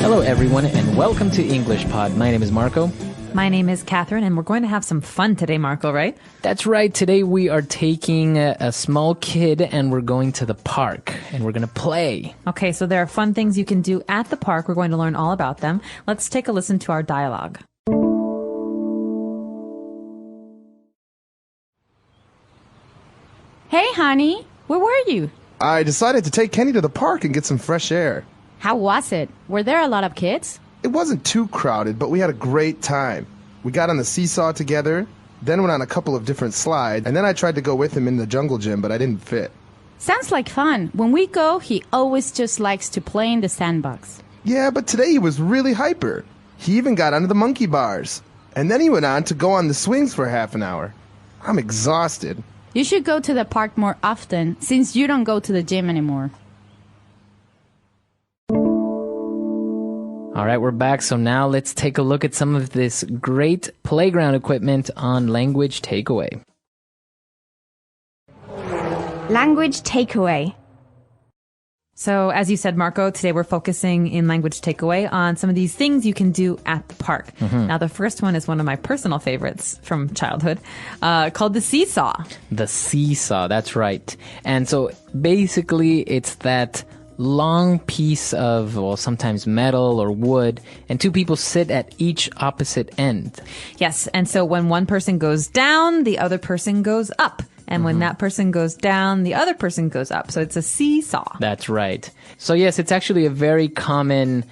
Hello, everyone, and welcome to EnglishPod. My name is Marco. My name is Catherine, and we're going to have some fun today, Marco, right? That's right. Today we are taking a small kid and we're going to the park and we're going to play. Okay, so there are fun things you can do at the park. We're going to learn all about them. Let's take a listen to our dialogue. Hey, honey, where were you? I decided to take Kenny to the park and get some fresh air. How was it? Were there a lot of kids? It wasn't too crowded, but we had a great time. We got on the seesaw together, then went on a couple of different slides, and then I tried to go with him in the jungle gym, but I didn't fit. Sounds like fun. When we go, he always just likes to play in the sandbox. Yeah, but today he was really hyper. He even got onto the monkey bars. And then he went on to go on the swings for half an hour. I'm exhausted. You should go to the park more often, since you don't go to the gym anymore. All right, we're back. So now let's take a look at some of this great playground equipment on Language Takeaway. Language takeaway. So, as you said, Marco, today we're focusing in Language Takeaway on some of these things you can do at the park. Now, the first one is one of my personal favorites from childhood, called the seesaw. The seesaw, that's right. And so basically it's that long piece of, well, sometimes metal or wood, and two people sit at each opposite end. Yes, and so when one person goes down, the other person goes up. And when that person goes down, the other person goes up. So it's a seesaw. That's right. So yes, it's actually a very common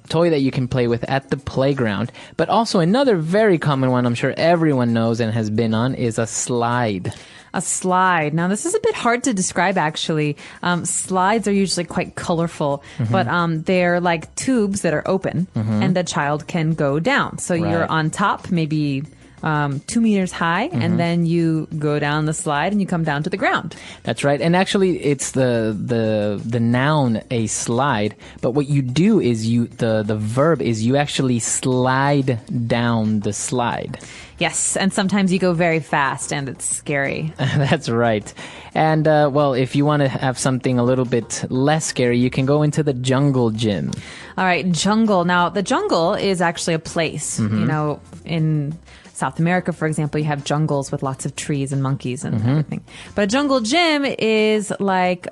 toy that you can play with at the playground. But also another very common one I'm sure everyone knows and has been on is a slide. A slide. Now, this is a bit hard to describe, actually. Slides are usually quite colorful, but they're like tubes that are open, and the child can go down. So you're on top, maybe 2 meters high, and then you go down the slide and you come down to the ground. That's right. And actually, it's the noun, a slide. But what you do is the verb is you actually slide down the slide. Yes, and sometimes you go very fast and it's scary. That's right. And, well, if you want to have something a little bit less scary, you can go into the jungle gym. All right, jungle. Now, the jungle is actually a place, you know, in South America, for example, you have jungles with lots of trees and monkeys and everything. But a jungle gym is like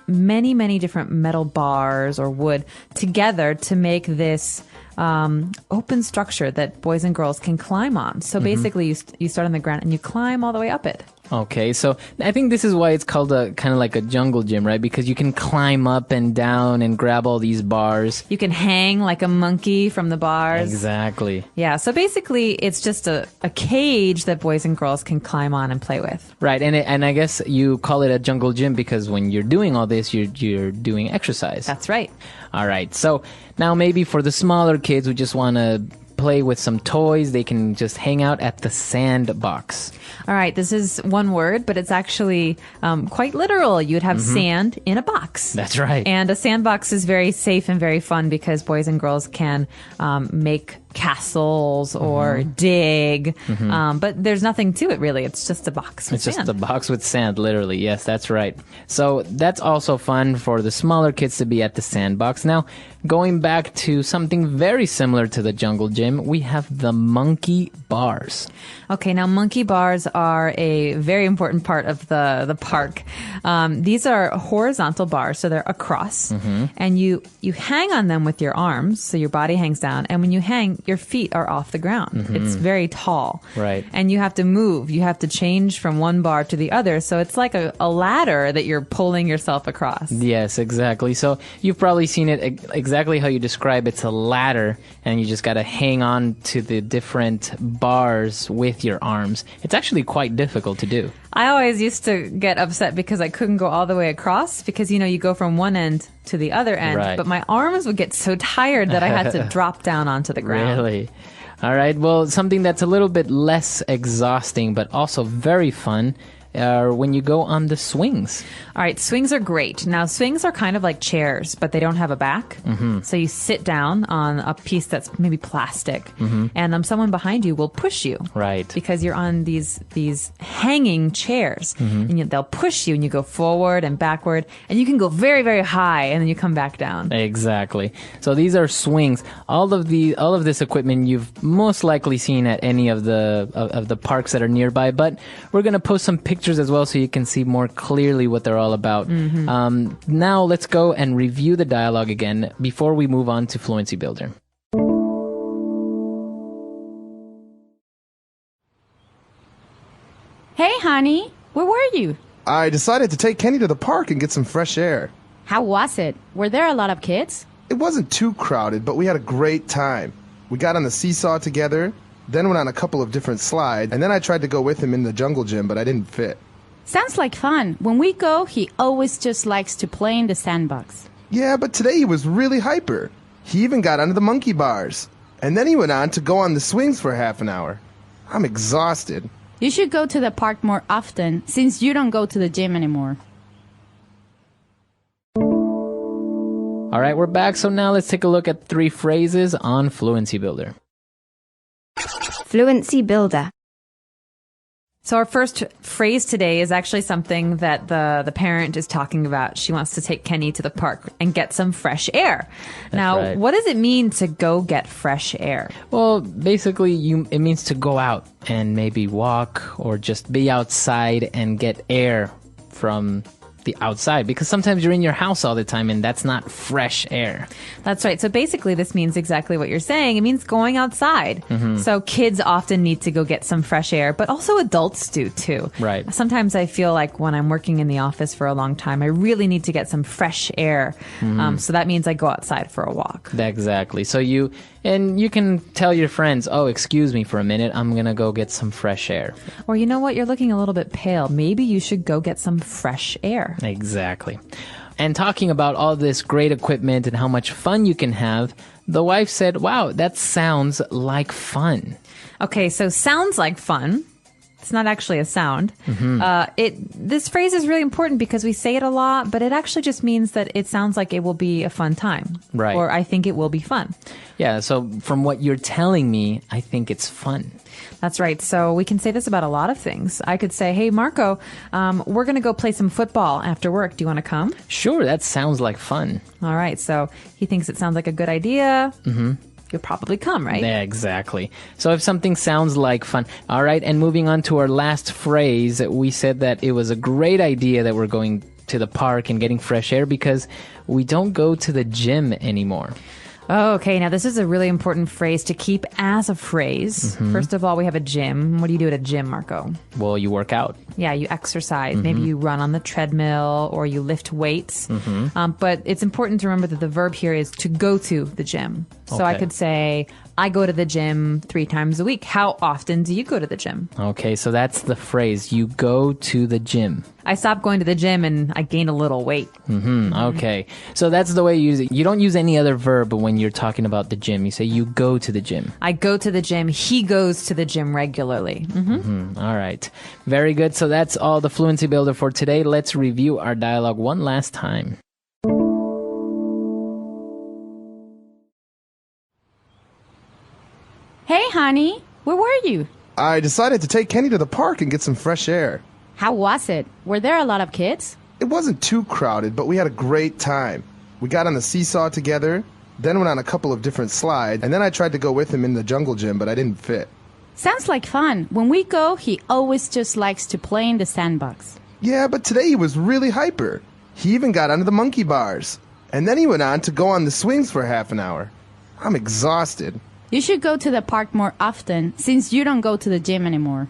many, many different metal bars or wood together to make this open structure that boys and girls can climb on. So basically, you start on the ground and you climb all the way up it. Okay, so I think this is why it's called kind of like a jungle gym, right? Because you can climb up and down and grab all these bars. You can hang like a monkey from the bars. Exactly. Yeah, so basically it's just a cage that boys and girls can climb on and play with. Right, and I guess you call it a jungle gym because when you're doing all this, you're doing exercise. That's right. All right, so now maybe for the smaller kids who just want to play with some toys, they can just hang out at the sandbox. All right, this is one word, but it's actually quite literal. You'd have sand in a box. That's right. And a sandbox is very safe and very fun because boys and girls can make castles or dig, but there's nothing to it really. It's just a box with sand. It's just a box with sand, literally. Yes, that's right. So that's also fun for the smaller kids to be at the sandbox. Now, going back to something very similar to the jungle gym, we have the monkey bars. Okay, now monkey bars are a very important part of the park. These are horizontal bars, so they're across, and you hang on them with your arms, so your body hangs down, and when you hang, your feet are off the ground. It's very tall. Right. And you have to move. You have to change from one bar to the other, so it's like a ladder that you're pulling yourself across. Yes, exactly. So you've probably seen it exactly how you describe. It's a ladder, and you just got to hang on to the different bars with your arms. It's actually quite difficult to do. I always used to get upset because I couldn't go all the way across because, you know, you go from one end to the other end, Right. but my arms would get so tired that I had to drop down onto the ground. Really? All right. Well, something that's a little bit less exhausting, but also very fun or when you go on the swings. All right, swings are great. Now, swings are kind of like chairs, but they don't have a back. So you sit down on a piece that's maybe plastic, and someone behind you will push you. Right. Because you're on these hanging chairs, and they'll push you, and you go forward and backward, and you can go very, very high, and then you come back down. Exactly. So these are swings. All of this equipment you've most likely seen at any of the parks that are nearby, but we're going to post some pictures as well so you can see more clearly what they're all about. Now let's go and review the dialogue again before we move on to Fluency Builder. Hey, honey, where were you? I decided to take Kenny to the park and get some fresh air. How was it? Were there a lot of kids? It wasn't too crowded, but we had a great time. We got on the seesaw together, then went on a couple of different slides, and then I tried to go with him in the jungle gym, but I didn't fit. Sounds like fun. When we go, he always just likes to play in the sandbox. Yeah, but today he was really hyper. He even got onto the monkey bars. And then he went on to go on the swings for half an hour. I'm exhausted. You should go to the park more often, since you don't go to the gym anymore. All right, we're back. So now let's take a look at 3 phrases on Fluency Builder. Fluency Builder. So our first phrase today is actually something that the parent is talking about. She wants to take Kenny to the park and get some fresh air. Now, right. What does it mean to go get fresh air? Well, basically, it means to go out and maybe walk or just be outside and get air from the outside, because sometimes you're in your house all the time and that's not fresh air. That's right. So basically this means exactly what you're saying. It means going outside. So kids often need to go get some fresh air, but also adults do too. Right. Sometimes I feel like when I'm working in the office for a long time, I really need to get some fresh air. So that means I go outside for a walk. Exactly. So you can tell your friends, oh, excuse me for a minute, I'm going to go get some fresh air. Or you know what? You're looking a little bit pale. Maybe you should go get some fresh air. Exactly. And talking about all this great equipment and how much fun you can have, the wife said, wow, that sounds like fun. Okay, so sounds like fun. It's not actually a sound. This phrase is really important because we say it a lot, but it actually just means that it sounds like it will be a fun time. Right. Or I think it will be fun. Yeah, so from what you're telling me, I think it's fun. That's right. So we can say this about a lot of things. I could say, hey, Marco, we're going to go play some football after work. Do you want to come? Sure, that sounds like fun. All right. So he thinks it sounds like a good idea. You'll probably come, right? Yeah, exactly. So if something sounds like fun. All right, and moving on to our last phrase, we said that it was a great idea that we're going to the park and getting fresh air because we don't go to the gym anymore. Oh, okay. Now, this is a really important phrase to keep as a phrase. First of all, we have a gym. What do you do at a gym, Marco? Well, you work out. Yeah, you exercise. Maybe you run on the treadmill or you lift weights. But it's important to remember that the verb here is to go to the gym. So I Okay. could say, I go to the gym 3 times a week. How often do you go to the gym? Okay, so that's the phrase. You go to the gym. I stopped going to the gym and I gained a little weight. Okay, so that's the way you use it. You don't use any other verb when you're talking about the gym. You say you go to the gym. I go to the gym. He goes to the gym regularly. All right. Very good. So that's all the Fluency Builder for today. Let's review our dialogue one last time. Hey, honey, where were you? I decided to take Kenny to the park and get some fresh air. How was it? Were there a lot of kids? It wasn't too crowded, but we had a great time. We got on the seesaw together, then went on a couple of different slides, and then I tried to go with him in the jungle gym, but I didn't fit. Sounds like fun. When we go, he always just likes to play in the sandbox. Yeah, but today he was really hyper. He even got onto the monkey bars. And then he went on to go on the swings for half an hour. I'm exhausted. You should go to the park more often, since you don't go to the gym anymore.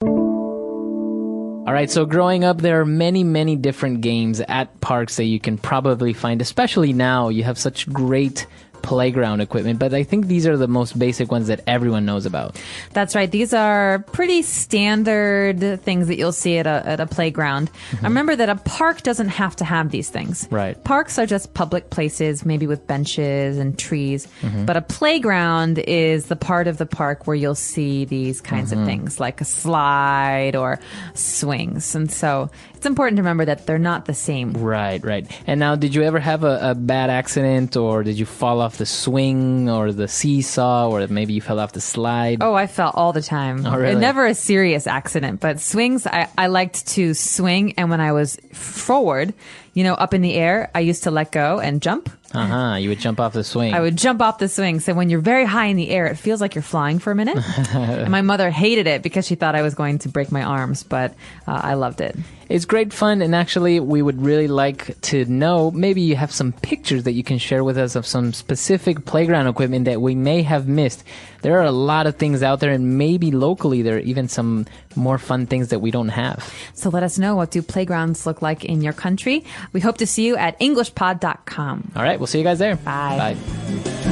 All right, so growing up, there are many, many different games at parks that you can probably find, especially now. You have such great playground equipment, but I think these are the most basic ones that everyone knows about. That's right. These are pretty standard things that you'll see at a playground. I remember that a park doesn't have to have these things. Right. Parks are just public places, maybe with benches and trees. But a playground is the part of the park where you'll see these kinds of things, like a slide or swings. And so it's important to remember that they're not the same. Right. And now, did you ever have a bad accident, or did you fall off the swing or the seesaw, or maybe you fell off the slide? Oh, I fell all the time. Oh, really? Never a serious accident, but swings, I liked to swing. And when I was forward, up in the air, I used to let go and jump. You would jump off the swing. I would jump off the swing. So when you're very high in the air, it feels like you're flying for a minute. And my mother hated it because she thought I was going to break my arms, but I loved it. It's great fun, and actually we would really like to know, maybe you have some pictures that you can share with us of some specific playground equipment that we may have missed. There are a lot of things out there, and maybe locally there are even some more fun things that we don't have. So let us know, what do playgrounds look like in your country? We hope to see you at EnglishPod.com. All right, we'll see you guys there. Bye. Bye.